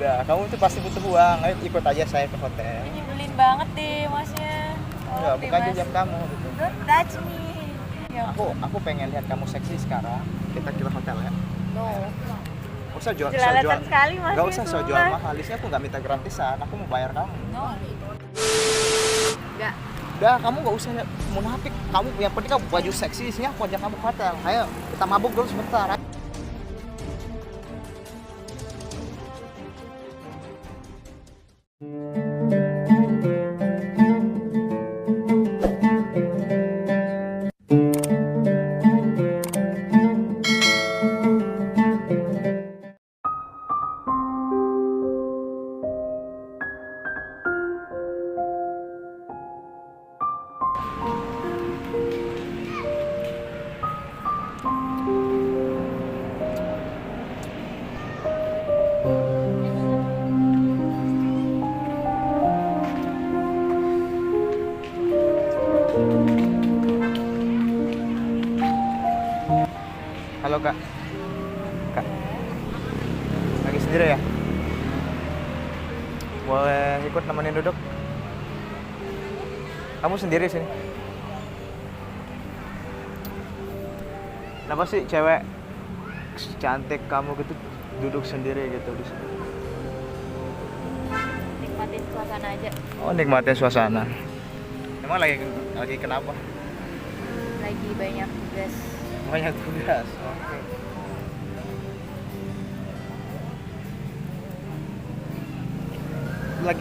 Udah, kamu tuh pasti butuh uang. Ayo ikut aja saya ke hotel. Nyebelin banget deh masnya. Enggak, Tolong deh, buka aja Mas. jam kamu gitu. Don't touch me. Ya, Aku pengen lihat kamu seksi sekarang. Kita ke hotel ya. no. Gak usah jual, Jelalatan sekali Mas. Gak usah jual sumpah. mahal. Di sini aku nggak minta gratisan. Aku mau bayar kamu. No. Enggak. Udah, kamu gak usah munafik. Kamu yang penting kamu baju seksi. Di sini aku ajak kamu ke hotel. Ayo, kita mabuk dulu sebentar. Halo kak. Kak. Lagi sendiri ya? Boleh ikut nemenin duduk? Kamu sendiri sini? Kenapa sih cewek cantik kamu gitu duduk sendiri gitu di sini? Nikmatin suasana aja. Oh, nikmatin suasana. Emang lagi kenapa? Lagi banyak tugas. Banyak tugas. Oke.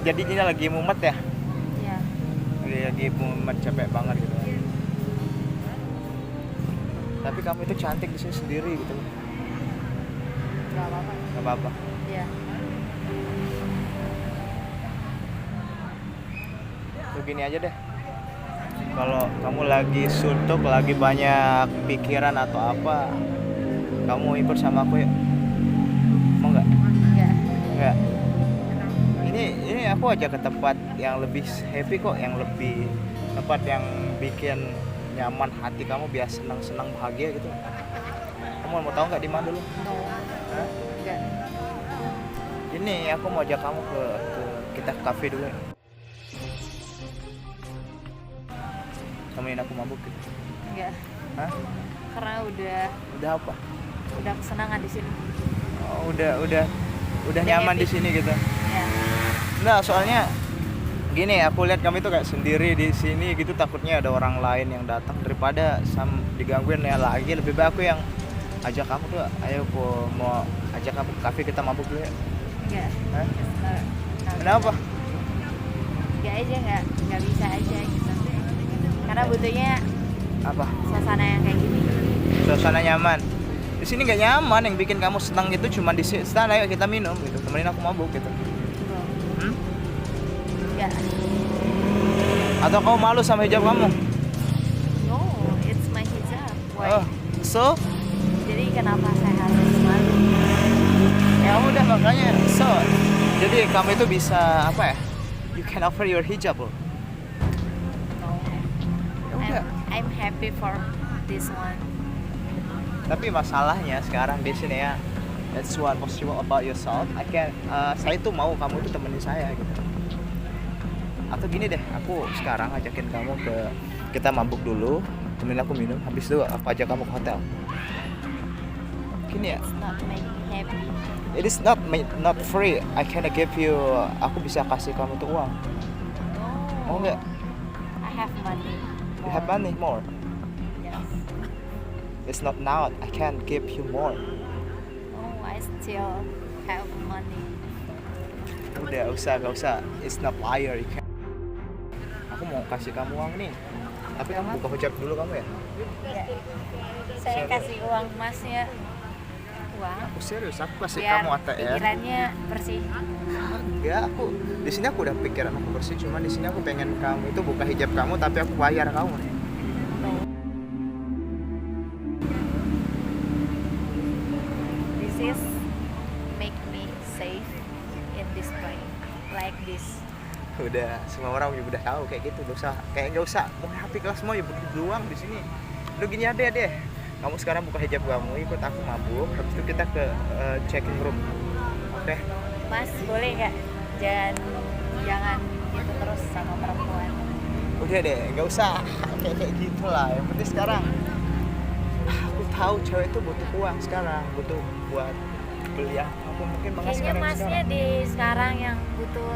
Jadinya lagi mumet ya? Ya. Lagi mumet, capek banget gitu. Tapi kamu itu cantik di sini sendiri gitu. Enggak apa-apa. Gak apa-apa. Ya. Begini aja deh. Kalau kamu lagi suntuk, lagi banyak pikiran atau apa, kamu ikut sama aku ya? Mau nggak? Enggak. Nggak. Ini aku aja ke tempat yang lebih happy kok, yang lebih tempat yang bikin nyaman hati kamu biar senang-senang bahagia gitu. Kamu mau tahu nggak di mana dulu? No. Hah? Enggak. Ini aku mau ajak kamu ke kita ke cafe dulu ya. Temenin aku mabuk gitu. Enggak. Hah? Karena udah Apa? kesenangan di sini. Oh, udah nyaman di happy. sini gitu. Ya. Nah, soalnya gini, aku lihat kamu itu kayak sendiri di sini gitu, takutnya ada orang lain yang datang daripada digangguin ya lagi. Lebih baik aku yang ajak kamu tuh, ayo aku mau ajak kamu ke cafe kita mabuk dulu ya. Enggak. Hah? Nggak Kenapa? Enggak aja, enggak bisa aja gitu. Karena butuhnya Apa? suasana yang kayak gini. Suasana nyaman. Di sini nggak nyaman, yang bikin kamu senang itu cuma di sana, ayo kita minum gitu. Temenin aku mabuk gitu. Hmm? Enggak. Atau kamu malu sama hijab kamu? No, it's my hijab. Why? Oh, so? Jadi kenapa saya harus malu? Ya udah makanya. So, jadi kamu itu bisa apa ya? You can offer your hijab loh. No. Ya udah. I'm happy for this one. Tapi masalahnya sekarang di sini ya, that's what possible about yourself. Saya tuh mau kamu tuh temenin saya gitu. Atau gini deh, aku sekarang ajakin kamu kita mabuk dulu, temenin aku minum, habis itu aku ajak kamu ke hotel. Gini ya, It's not make me happy. it is not free. I can give you, aku bisa kasih kamu tuh uang. No. Mau nggak? I have money. You have money more. Yes. It's not now. I can give you more. Oh, I still have money. Udah, gak usah. It's not liar. You can. Aku mau kasih kamu uang nih. Tapi kamu buka hijab dulu kamu ya. Ya. Saya kasih uang masnya. Uang. Aku serius, aku kasih Biar kamu ATM. pikirannya bersih. Enggak, di sini aku udah pikiran aku bersih, cuma di sini aku pengen kamu itu buka hijab kamu tapi aku bayar kamu nih. No. This is make me safe in this point like this. Udah, semua orang juga udah tahu kayak gitu, nggak usah munafik lah, semua ya berjuang di sini. Lu gini aja deh. Kamu sekarang buka hijab kamu, ikut aku mabuk, habis itu kita ke checking room. Oke? Mas boleh nggak jangan jangan gitu terus sama perempuan. Udah deh, nggak usah kayak gitu lah. Yang penting sekarang aku tahu cewek itu butuh uang sekarang, butuh buat beli apa mungkin banget Kayaknya sekarang. masnya di sekarang yang butuh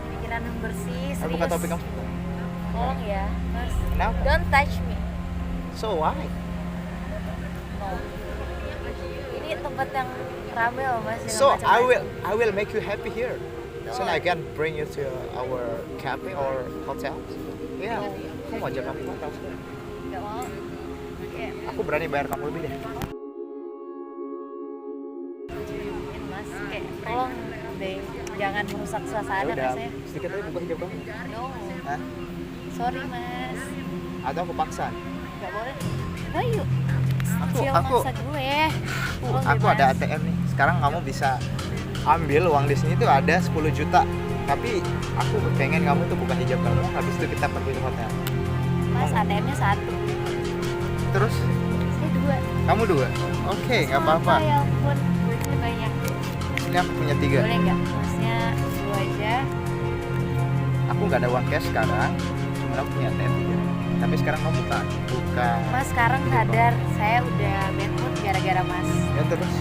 pikiran yang bersih, Aku serius. buka topik kamu. Tolong ya, Mas. Kenapa? Don't touch me. So why? No. Ini tempat yang rame loh, Mas. dengan So macam-macam. I will make you happy here. So No. I can bring you to our cafe or hotel. Yeah, aku mau ajak kamu ke hotel. Nggak mau. Kayak, Aku berani bayar kamu lebih deh. Mas, kayak tolong deh, jangan merusak Ya suasana, udah, Mas ya. sedikit aja buka hijab kamu. No. Hah? Sorry, Mas. Atau aku paksa? Nggak boleh. Ayo. Aku- Cil, aku- maksa gue. Tolong deh, Aku ada Mas. ATM nih. Sekarang kamu bisa ambil uang di sini tuh ada 10 juta. Tapi aku pengen kamu tuh buka hijab kamu. Habis itu kita pergi ke hotel. Mas, ATM-nya 1. Terus Saya 2. kamu 2. Oke, nggak apa-apa. Ya ampun, duitnya banyak. Ini aku punya 3. Boleh nggak? Masnya 2 aja. Aku nggak ada uang cash sekarang. Cuma aku punya ATM 3. Tapi sekarang kamu buka. Mas sekarang sadar saya udah bad mood gara-gara Mas. Ya terus.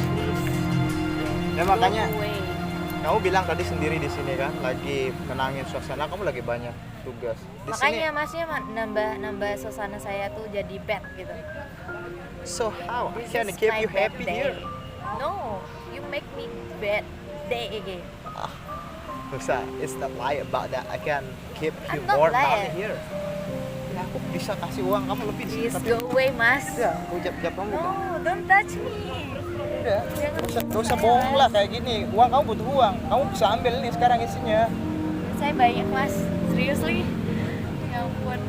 Ya makanya Go away. kamu bilang tadi sendiri di sini kan lagi menangin suasana, kamu lagi banyak tugas. Di Makanya sini. Masnya nambah suasana saya tuh jadi bad gitu. So how I This can is keep my you bad happy day. here? No, you make me bad day again. Bisa, it's not lie about that. I can keep you I'm not more lying. money here. Ya aku bisa kasih uang kamu lebih di sini. Please Tapi go away, Mas. ya, aku jap kamu No, bukan. don't touch me. Udah, Jangan gak usah bohong lah kayak gini. Uang kamu butuh uang. Kamu bisa ambil nih sekarang isinya. Saya banyak, Mas. Seriously? Ya ampun.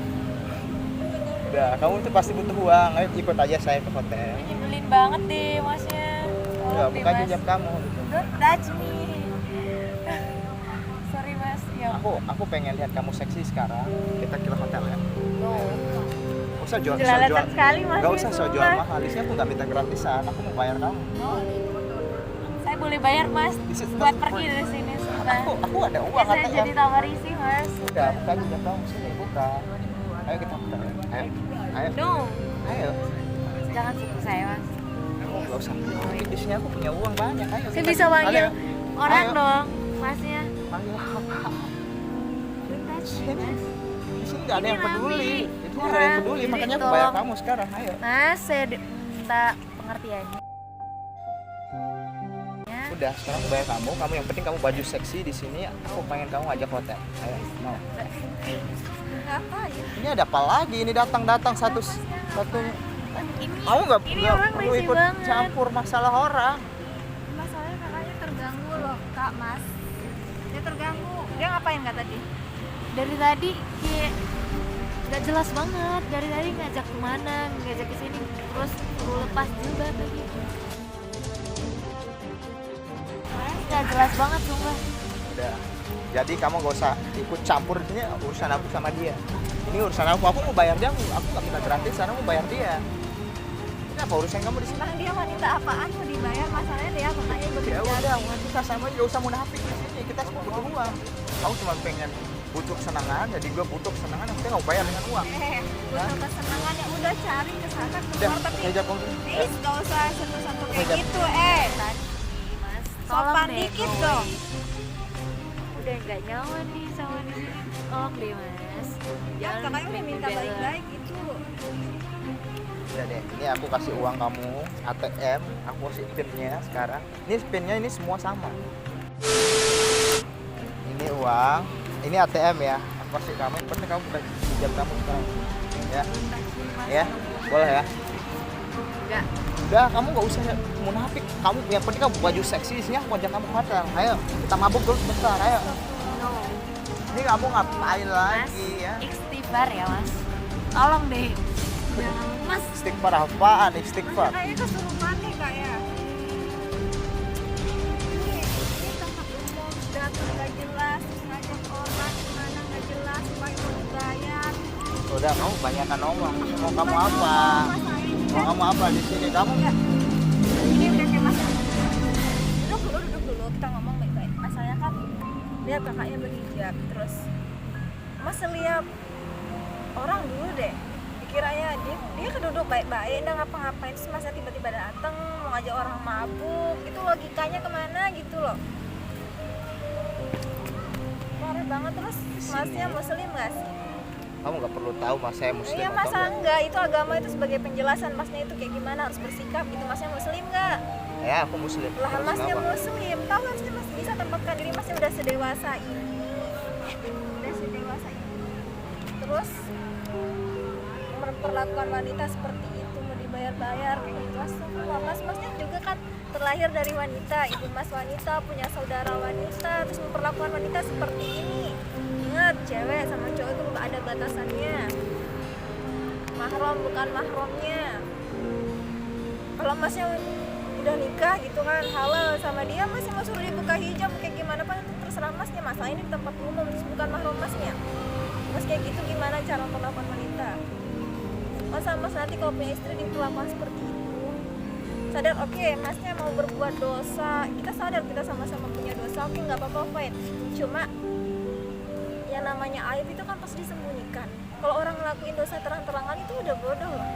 Udah, kamu tuh pasti butuh uang. Ayo ikut aja saya ke hotel. Nyebelin banget deh, Masnya. Udah, Tolong deh, buka aja Mas. jam kamu. Don't touch me. Sorry, Mas. Ya Aku pengen lihat kamu seksi sekarang. Kita ke hotel ya. no. Gak usah jual, Jelalatan sekali, Mas. Gak ya, usah jual sumpah. mahal. Di sini aku gak minta gratisan. Aku mau bayar kamu. No. Saya boleh bayar, Mas, This is buat not pergi free. dari sini, sumpah. Aku ada uang Ya, saya ATM. jadi tambah risih, Mas. Udah, buka aja jam kamu sini, buka. Ayo kita buka. Ayo. Ayo. No. Ayo. Jangan sentuh saya, Mas. Oh, gak usah. Di sini aku punya uang banyak. Ayo. Saya kita- bisa panggil Ayo. orang Ayo. dong, Masnya. Panggil apa? Don't touch me, Mas. Di sini gak ada Ini yang peduli. rame. Itu gak ada yang Orang, peduli. jadi Makanya aku bayar tolong. kamu sekarang. Ayo. Mas, saya minta pengertiannya. Udah, sekarang aku bayar kamu. Kamu yang penting kamu baju seksi di sini. Aku pengen kamu ajak hotel. Ayo, mau. Apa ya? Ini ada apa lagi? Ini datang satu. Ini, Kamu nggak ini orang perlu risih ikut banget. campur masalah orang. Masalahnya kakaknya terganggu loh kak mas. Dia terganggu. Dia ngapain kak tadi? Dari tadi kayak nggak jelas banget. Dari tadi ngajak kemana, ngajak ke sini, terus suruh lepas jilbab lagi. Nggak jelas banget sumpah. Udah. Jadi kamu gak usah ikut campur di sini urusan aku sama dia. Ini urusan aku mau bayar dia. Aku nggak minta gratis, karena mau bayar dia. Ini apa urusan kamu di sini? Nah dia wanita apaan mau dibayar? Masalahnya dia makanya Ya berbicara. udah, kita sama aja, gak usah munafik di sini. Kita semua butuh uang. Kamu cuma pengen butuh kesenangan, jadi gue butuh kesenangan. Yang penting kamu bayar dengan uang. Butuh kesenangan ya udah cari ke sana Udah, keluar tapi hijab kamu. please gak usah sentuh-sentuh kayak Hijab. gitu Tadi, Mas. Sopan Tolong deh, dikit go dong. away. Udah nggak nyaman nih sama di sini. Tolong deh, Mas. Ya kakaknya udah minta bela-bela. baik-baik gitu. Ya deh, ini aku kasih uang kamu ATM, aku kasih pinnya sekarang. Ini pinnya ini semua sama. Ini uang, ini ATM ya. Aku kasih kamu, yang penting kamu buka hijab kamu sekarang. Ya, ya, boleh ya. Enggak. Udah, kamu gak usah munafik. Kamu yang penting kamu baju seksi di sini, aku ajak kamu ke hotel. Ayo, kita mabuk dulu sebentar. Ayo. No. Ini kamu ngapain Mas, lagi ya? istighfar ya, Mas. Tolong deh. Jangan, Mas. Istighfar apaan? Istighfar. Kayaknya kesurupan nih kak ya. Ini tempat umum datang gak jelas terus ngajak orang gimana gak jelas supaya mau dibayar. Udah, kamu banyakkan ngomong. Mau kamu apa? Mau kamu apa di sini? Kamu Ini udah kayak mas. Duduk dulu kita ngomong baik-baik. Masalahnya lihat kakaknya berhijab, terus mas lihat orang dulu deh, dikiranya dia keduduk baik-baik nggak ngapa-ngapain, terus masnya tiba-tiba datang mau ngajak orang mabuk, itu logikanya kemana gitu loh. Parah banget. Terus masnya muslim nggak sih? Kamu nggak perlu tahu mas saya muslim Iya atau masa enggak. enggak, itu agama itu sebagai penjelasan masnya itu kayak gimana harus bersikap gitu. Masnya muslim nggak? Ya aku muslim. Lah Terus masnya kenapa? muslim, tahu harusnya mas bisa tempatkan diri, masnya udah sedewasa ini, terus memperlakukan wanita seperti itu, mau dibayar-bayar kayak gitu. Astagfirullah, masnya juga kan terlahir dari wanita, ibu mas wanita, punya saudara wanita, terus memperlakukan wanita seperti ini. Ingat, cewek sama cowok itu ada batasannya, mahram bukan mahramnya. Kalau masnya udah nikah gitu kan, halal sama dia, masih mau suruh dibuka hijab kayak gimana pak, itu terserah masnya. Masalah ini di tempat umum, terus bukan mahram masnya. Mas kayak gitu gimana cara memperlakukan wanita? Masa mas nanti kalau punya istri diperlakukan seperti itu? Sadar, oke, masnya mau berbuat dosa, kita sadar kita sama-sama punya dosa, oke nggak apa-apa, fine. Cuma yang namanya aib itu kan pasti disembunyikan. Kalau orang ngelakuin dosa terang-terangan itu udah bodoh loh.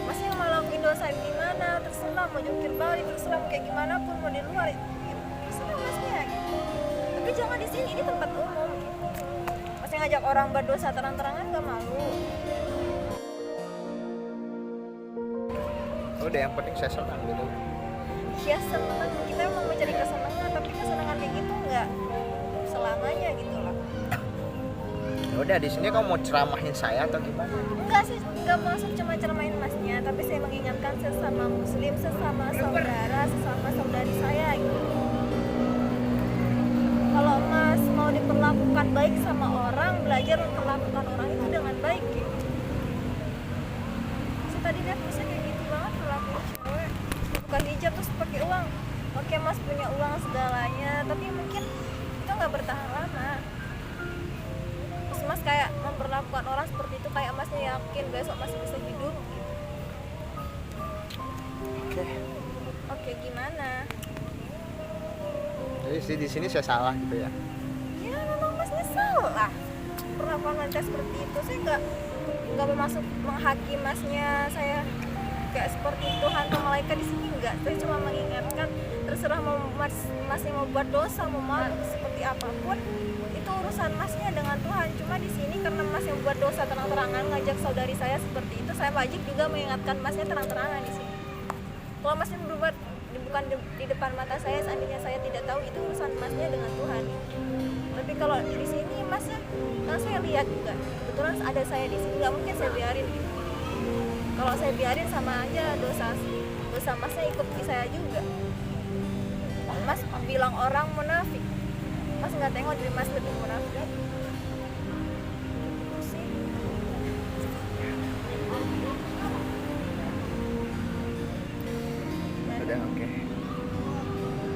Masnya mau ngelakuin dosa gimana? Terserah, mau jungkir balik, terserah kayak gimana pun, mau di luar, terserah masnya gitu. Tapi jangan di sini, ini tempat umum gitu. Masnya ngajak orang berdosa terang-terangan gak malu? Udah yang penting saya senang gitu. Ya senang, kita emang mencari kesenangan, tapi kesenangan kayak gitu nggak selamanya gitu loh. Ya udah di sini kamu mau ceramahin saya atau gimana? Enggak sih, nggak maksud cuma ceramain masnya, tapi saya mengingatkan sesama muslim, sesama saudara, sesama saudari saya gitu. Kalau mas mau diperlakukan baik sama orang, belajar memperlakukan orang itu dengan baik gitu. So, tadi lihat masnya kayak gitu banget perlakuan cewek, buka hijab terus pakai uang. Oke mas punya uang segalanya, tapi mungkin itu nggak bertahan lama. Terus mas kayak memperlakukan orang seperti itu, kayak masnya yakin besok masih bisa hidup gitu. Oke, gimana? Jadi sih di sini saya salah gitu ya. Ya memang masnya salah perlakuan wanita seperti itu. Saya nggak bermaksud menghakimi masnya, saya kayak seperti Tuhan atau malaikat di sini enggak. Saya cuma mengingatkan, terserah mau masnya mau buat dosa, mau mabuk seperti apapun, itu urusan masnya dengan Tuhan. Cuma di sini karena masnya buat dosa terang-terangan, ngajak saudari saya seperti itu, saya wajib juga mengingatkan masnya terang-terangan di sini. Kalau masnya berbuat bukan di depan mata saya, seandainya saya tidak tahu, itu urusan masnya dengan Tuhan. Tapi kalau di sini masnya, nah saya lihat juga kebetulan ada saya di sini, nggak mungkin saya biarin gitu. Kalau saya biarin sama aja dosa masnya ikut di saya juga. Mas bilang orang munafik, mas nggak tengok diri mas lebih munafik. Pusing. Udah oke.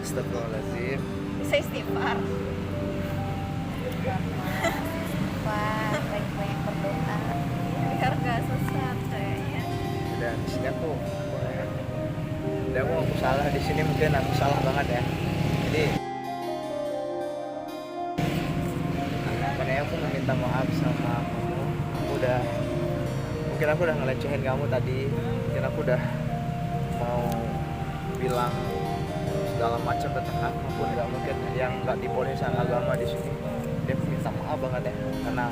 Astagfirullahaladzim. Bisa istighfar. Wah, banyak-banyak berdoa. Biar gak sesat kayaknya. Udah di sini aku udah aku salah di sini, mungkin aku salah banget ya. Jadi makanya aku meminta maaf sama kamu. Mungkin aku udah ngelecehin kamu tadi. Mungkin aku udah mau bilang segala macam tentang kamu pun nggak mungkin yang nggak dibolehin sama agama di sini. Dia minta maaf banget ya, karena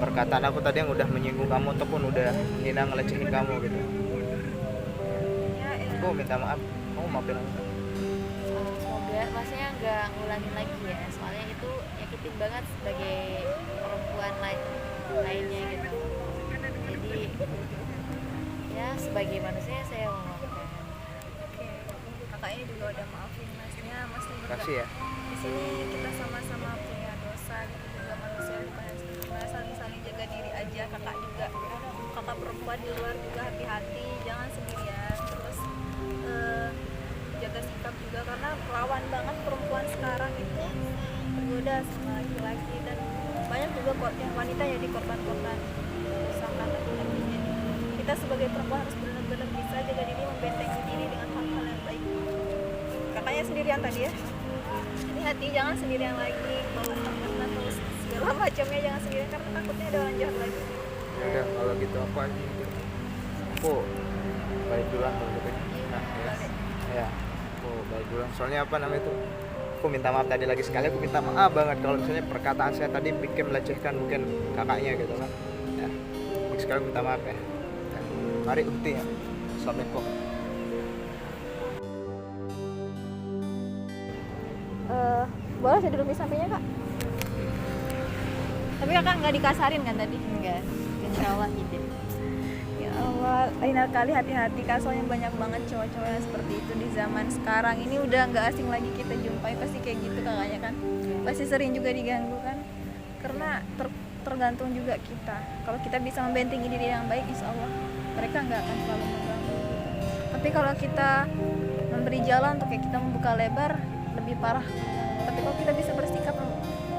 perkataan aku tadi yang udah menyinggung kamu ataupun udah hina ngelecehin kamu gitu. Ya, Aku minta maaf, kamu maafin aku. Semoga masnya nggak ngulangin lagi ya, soalnya itu nyakitin banget sebagai perempuan lainnya gitu. Jadi ya sebagai manusia saya memaafkan. Oke, kakaknya juga udah maafin masnya, masnya juga. Makasih ya. Di sini kita sama-sama punya dosa gitu, juga manusia bukan yang sempurna, saling jaga diri aja. Kakak juga, kakak perempuan di luar juga hati-hati, jangan sendirian. Terus jaga sikap juga, karena rawan banget perempuan sekarang itu tergoda sama laki-laki, dan banyak juga kok yang wanita jadi korban-korban usahakan laki-laki. Jadi kita sebagai perempuan harus benar-benar bisa jaga diri, membentengi diri dengan hal-hal yang baik. Kakaknya sendirian tadi ya, lihat hati-hati jangan sendirian lagi bawa teman atau segala macamnya, jangan sendirian karena takutnya ada orang jahat lagi. Ya udah kalau gitu aku balik duluan kalau gitu. Nah, ya aku balik duluan soalnya apa namanya itu, aku minta maaf tadi lagi sekali, aku minta maaf banget kalau misalnya perkataan saya tadi bikin melecehkan mungkin kakaknya gitu kan ya. Sekali minta maaf ya. Mari Ukti ya. Assalamualaikum. Boleh saya duduk di sampingnya kak? Tapi kakak nggak dikasarin kan tadi? Enggak, insya Allah gitu. Ya Allah, lain kali hati-hati kak, soalnya banyak banget cowok-cowok yang seperti itu di zaman sekarang ini. Udah nggak asing lagi kita jumpai, pasti kayak gitu kakaknya kan. Pasti sering juga diganggu kan, karena tergantung juga kita. Kalau kita bisa membentengi diri yang baik, insya Allah mereka nggak akan selalu mengganggu. Tapi kalau kita memberi jalan untuk kayak kita membuka lebar, lebih parah. Tapi kalau kita bisa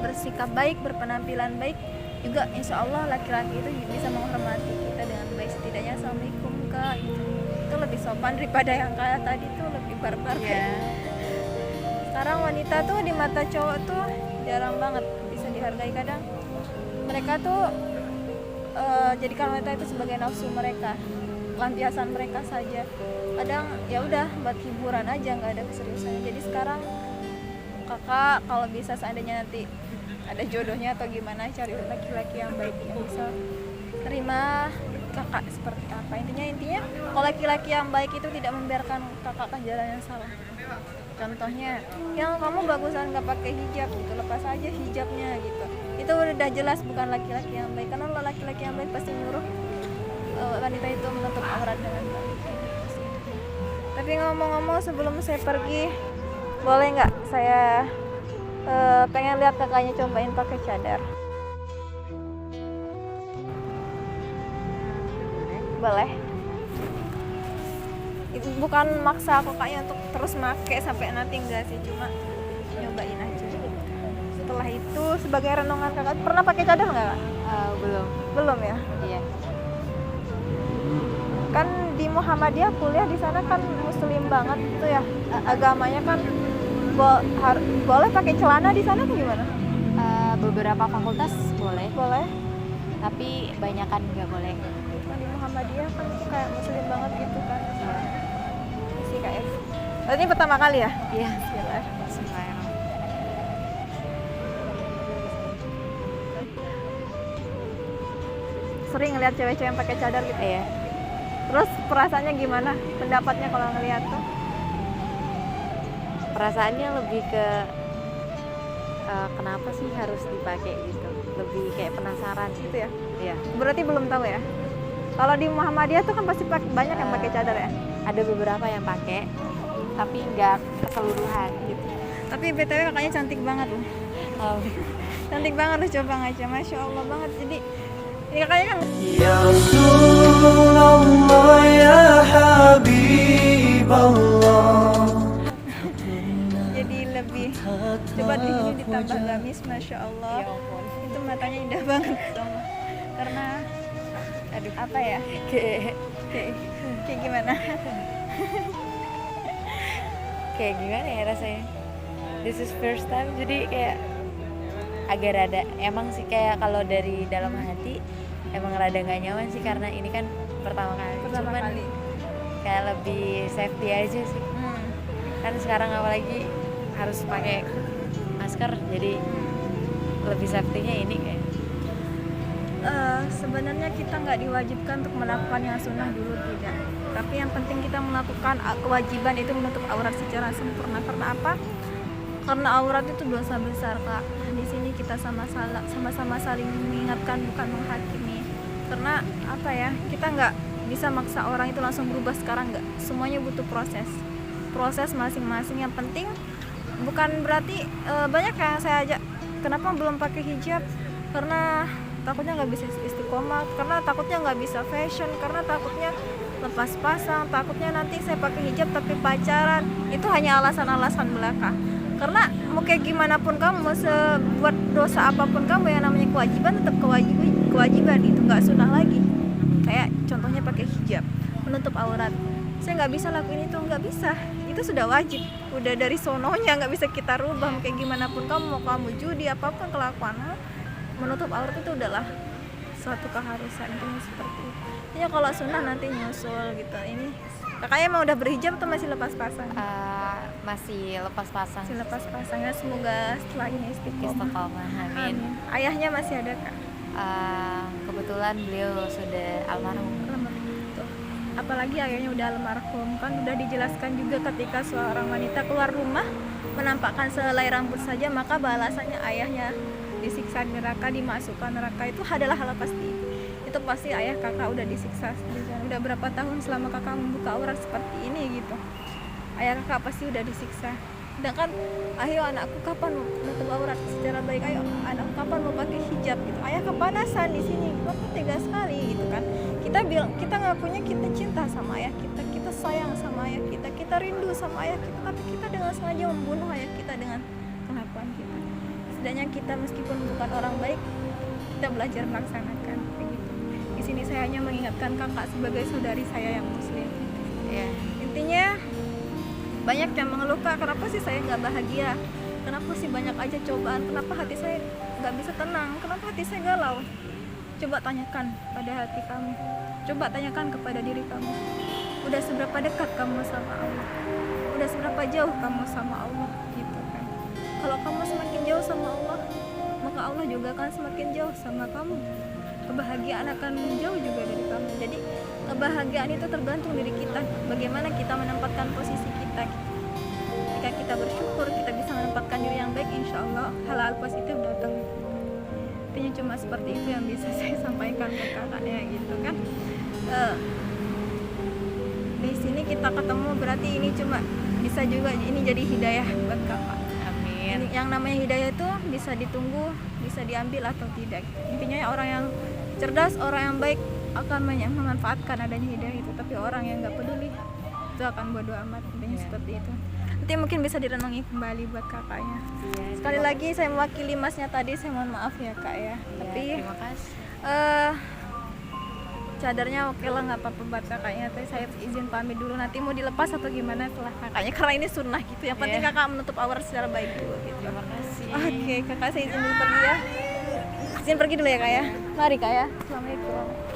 bersikap baik, berpenampilan baik, juga insya Allah laki-laki itu bisa menghormati kita dengan baik. Setidaknya assalamualaikum kak, itu lebih sopan daripada yang kayak tadi tuh lebih barbar. Sekarang wanita tuh di mata cowok tuh jarang banget bisa dihargai. Kadang mereka tuh jadikan wanita itu sebagai nafsu mereka, lampiasan mereka saja. Kadang ya udah buat hiburan aja, nggak ada keseriusannya. Jadi sekarang kakak kalau bisa seandainya nanti ada jodohnya atau gimana, cari laki-laki yang baik yang bisa terima kakak seperti apa. Intinya kalau laki-laki yang baik itu tidak membiarkan kakak ke jalan yang salah. Contohnya, yang kamu bagusan nggak pakai hijab gitu, lepas aja hijabnya gitu. Itu udah jelas bukan laki-laki yang baik. Karena kalau laki-laki yang baik pasti nyuruh wanita itu menutup aurat dengan baik. Tapi ngomong-ngomong sebelum saya pergi, boleh nggak saya pengen lihat kakaknya cobain pakai cadar? Boleh? Itu bukan maksa kakaknya untuk terus make sampai nanti, enggak sih, cuma nyobain aja. Setelah itu sebagai renungan, kakak pernah pakai cadar nggak kak? Belum ya? Iya. Kan di Muhammadiyah kuliah di sana kan muslim banget itu ya, agamanya kan boleh pakai celana di sana atau gimana? Beberapa fakultas boleh, Tapi banyakan nggak boleh. Di Muhammadiyah kan itu kayak muslim banget gitu kan. Isi kayak. Berarti ini pertama kali ya? Iya. Bismillah. Sering ngeliat cewek-cewek yang pakai cadar gitu ya. Terus perasaannya gimana? Pendapatnya kalau ngeliat tuh? Perasaannya lebih ke kenapa sih harus dipakai gitu, lebih kayak penasaran Gitu ya? ya. Berarti belum tahu ya? Kalau di Muhammadiyah tuh kan pasti banyak yang pakai cadar ya? Ada beberapa yang pakai tapi nggak keseluruhan gitu. Tapi BTW kakaknya cantik banget loh. Cantik banget loh, coba ngaca, Masya Allah banget. Jadi ini kakaknya kan Ya Rasulullah ya Habiballah. jadi lebih, coba di sini ditambah gamis, Masya Allah. Itu matanya indah banget sama. Karena aduh apa ya, kayak gimana? Kayak gimana ya rasanya, this is first time, jadi kayak agak rada, emang sih kayak kalau dari dalam hati emang rada nggak nyaman sih, karena ini kan pertama Pertama kali. kali. Kayak lebih safety aja sih, kan sekarang apalagi harus pakai masker, jadi lebih safety-nya ini kayak. Sebenarnya kita nggak diwajibkan untuk melakukan yang sunnah dulu, tidak. Tapi yang penting kita melakukan kewajiban itu menutup aurat secara sempurna. Karena apa? Karena aurat itu dosa besar, Kak. Di sini kita sama-sama saling mengingatkan, bukan menghakimi. Karena apa ya? Kita nggak bisa maksa orang itu langsung berubah sekarang, nggak. Semuanya butuh proses masing-masing. Yang penting bukan berarti banyak yang saya ajak, kenapa belum pakai hijab? Karena takutnya nggak bisa istiqomah, karena takutnya nggak bisa fashion, karena takutnya lepas pasang, takutnya nanti saya pakai hijab tapi pacaran. Itu hanya alasan-alasan belaka. Karena mau kayak gimana pun kamu, mau sebuat dosa apapun kamu, yang namanya kewajiban tetap kewajiban, itu nggak sunnah lagi. Kayak contohnya pakai hijab, menutup aurat. Saya nggak bisa lakuin itu, nggak bisa. Itu itu sudah wajib, udah dari sononya, nggak bisa kita rubah. Kayak gimana pun kamu, mau kamu judi apapun kelakuanmu, menutup aurat itu adalah suatu keharusan, intinya seperti itu. Ya kalau sunnah nanti nyusul gitu. Ini kakaknya emang udah berhijab atau masih lepas pasang? Masih lepas pasang. Masih lepas pasang ya, semoga setelah ini istiqomah. Istiqomah, amin. Ayahnya masih ada kak? Kebetulan beliau sudah almarhum. Tuh. Apalagi ayahnya udah almarhum, kan udah dijelaskan juga ketika seorang wanita keluar rumah menampakkan selai rambut saja maka balasannya ayahnya disiksa di neraka, dimasukkan neraka. Itu adalah hal pasti. Itu pasti ayah kakak udah disiksa. Udah berapa tahun selama kakak membuka aurat seperti ini gitu, ayah kakak pasti udah disiksa. Sedangkan ayo anakku kapan mau menutup aurat secara baik, ayo anakku kapan mau pakai hijab gitu, ayah kepanasan di sini, bapak tega sekali gitu kan. Kita bilang, kita ngakunya kita cinta sama ayah kita, kita sayang sama ayah kita rindu sama ayah kita, tapi kita dengan sengaja membunuh ayah kita dengan kelakuan kita. Setidaknya kita meskipun bukan orang baik, kita belajar melaksanakan begitu. Di sini saya hanya mengingatkan kakak sebagai saudari saya yang muslim. Ya. Intinya banyak yang mengeluh, Kak, kenapa sih saya nggak bahagia, kenapa sih banyak aja cobaan, kenapa hati saya nggak bisa tenang, kenapa hati saya galau. Coba tanyakan pada hati kamu, coba tanyakan kepada diri kamu, udah seberapa dekat kamu sama Allah, udah seberapa jauh kamu sama Allah gitu kan. Kalau kamu semakin jauh sama Allah, maka Allah juga akan semakin jauh sama kamu. Kebahagiaan akan jauh juga dari kamu. Jadi kebahagiaan itu tergantung diri kita, bagaimana kita menempatkan posisi kita. Jika kita bersyukur, kita bisa menempatkan diri yang baik, insya Allah hal-hal positif datang. Intinya cuma seperti itu yang bisa saya sampaikan ke kakaknya gitu kan. Di sini kita ketemu, berarti ini cuma bisa juga ini jadi hidayah buat kakak. Amin. Yang namanya hidayah itu bisa ditunggu, bisa diambil atau tidak. Intinya ya, orang yang cerdas, orang yang baik akan memanfaatkan adanya hidayah itu, tapi orang yang nggak peduli itu akan bodo amat. Intinya seperti itu. Nanti mungkin bisa direnungi kembali buat kakaknya. Sekali lagi saya mewakili masnya tadi, saya mohon maaf ya kak ya. Tapi Terima kasih. cadarnya oke lah, nggak apa-apa buat kakaknya. Tapi saya izin pamit dulu, nanti mau dilepas atau gimana setelah kakaknya, karena ini sunnah gitu. Yang penting kakak menutup aurat secara baik dulu gitu. Terima kasih. Oke, kakak saya izin dulu pergi ya. Izin pergi dulu ya kak ya. Mari kak ya. Assalamualaikum.